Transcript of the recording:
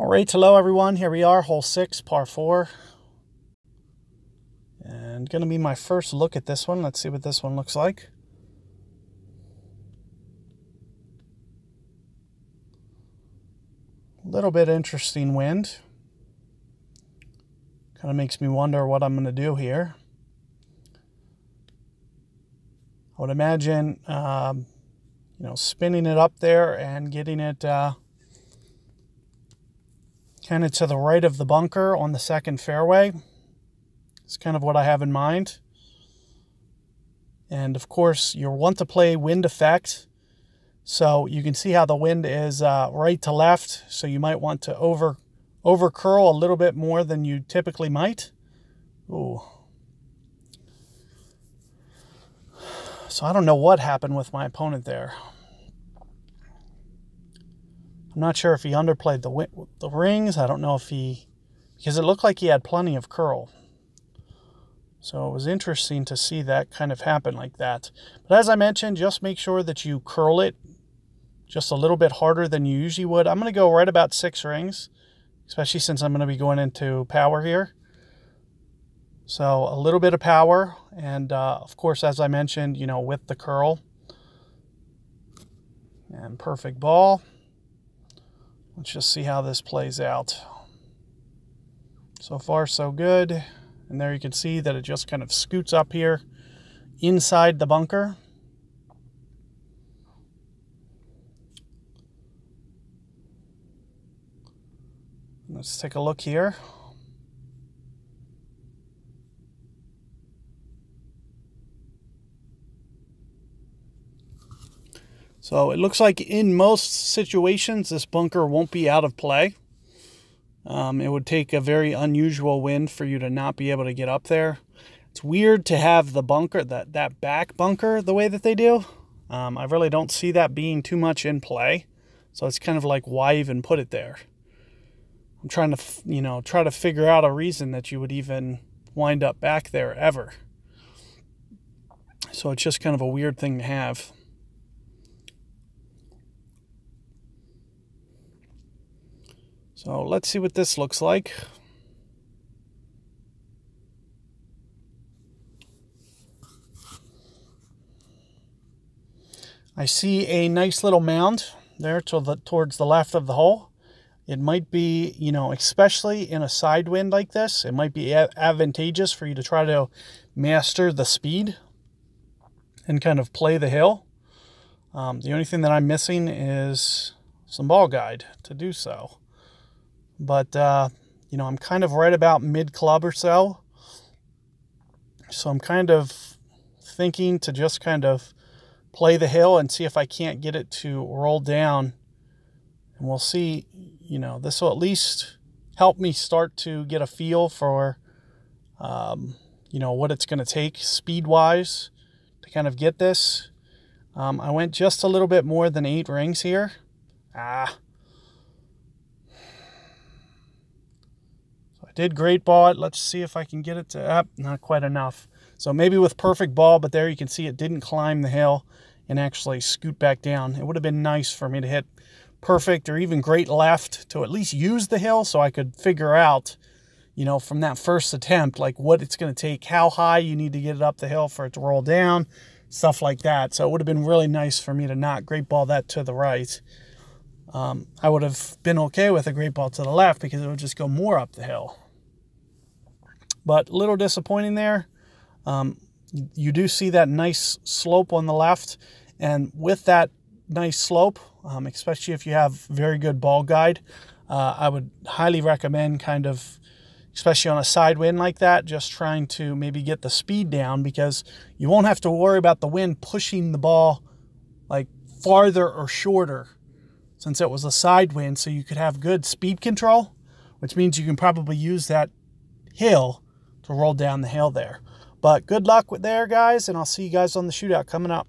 All right, hello everyone. Here we are, hole 6, par 4. And going to be my first look at this one. Let's see what this one looks like. A little bit interesting wind. Kind of makes me wonder what I'm going to do here. I would imagine, spinning it up there and getting it kind of to the right of the bunker on the second fairway. It's kind of what I have in mind. And of course, you'll want to play wind effect. So you can see how the wind is right to left. So you might want to over curl a little bit more than you typically might. Ooh. So I don't know what happened with my opponent there. I'm not sure if he underplayed the rings. I don't know if because it looked like he had plenty of curl. So it was interesting to see that kind of happen like that. But as I mentioned, just make sure that you curl it just a little bit harder than you usually would. I'm going to go right about 6 rings, especially since I'm going to be going into power here. So a little bit of power, and of course, as I mentioned, with the curl. And perfect ball. Let's just see how this plays out. So far, so good. And there you can see that it just kind of scoots up here inside the bunker. Let's take a look here. So it looks like in most situations, this bunker won't be out of play. It would take a very unusual wind for you to not be able to get up there. It's weird to have the bunker, that back bunker, the way that they do. I really don't see that being too much in play. So it's kind of like, why even put it there? I'm trying to, try to figure out a reason that you would even wind up back there ever. So it's just kind of a weird thing to have. So let's see what this looks like. I see a nice little mound there towards the left of the hole. It might be, especially in a side wind like this, it might be advantageous for you to try to master the speed and kind of play the hill. The only thing that I'm missing is some ball guide to do so. But, I'm kind of right about mid-club or so. So I'm kind of thinking to just kind of play the hill and see if I can't get it to roll down. And we'll see, this will at least help me start to get a feel for, what it's going to take speed-wise to kind of get this. I went just a little bit more than 8 rings here. I did great ball it. Let's see if I can get it to not quite enough. So maybe with perfect ball, but there you can see it didn't climb the hill and actually scoot back down. It would have been nice for me to hit perfect or even great left to at least use the hill so I could figure out, from that first attempt, like what it's going to take, how high you need to get it up the hill for it to roll down, stuff like that. So it would have been really nice for me to not great ball that to the right. I would have been okay with a great ball to the left because it would just go more up the hill. But a little disappointing there. You do see that nice slope on the left. And with that nice slope, especially if you have very good ball guide, I would highly recommend kind of, especially on a side wind like that, just trying to maybe get the speed down because you won't have to worry about the wind pushing the ball like farther or shorter since it was a side wind. So you could have good speed control, which means you can probably use that hill to roll down the hill there. But good luck with there, guys, and I'll see you guys on the shootout coming up.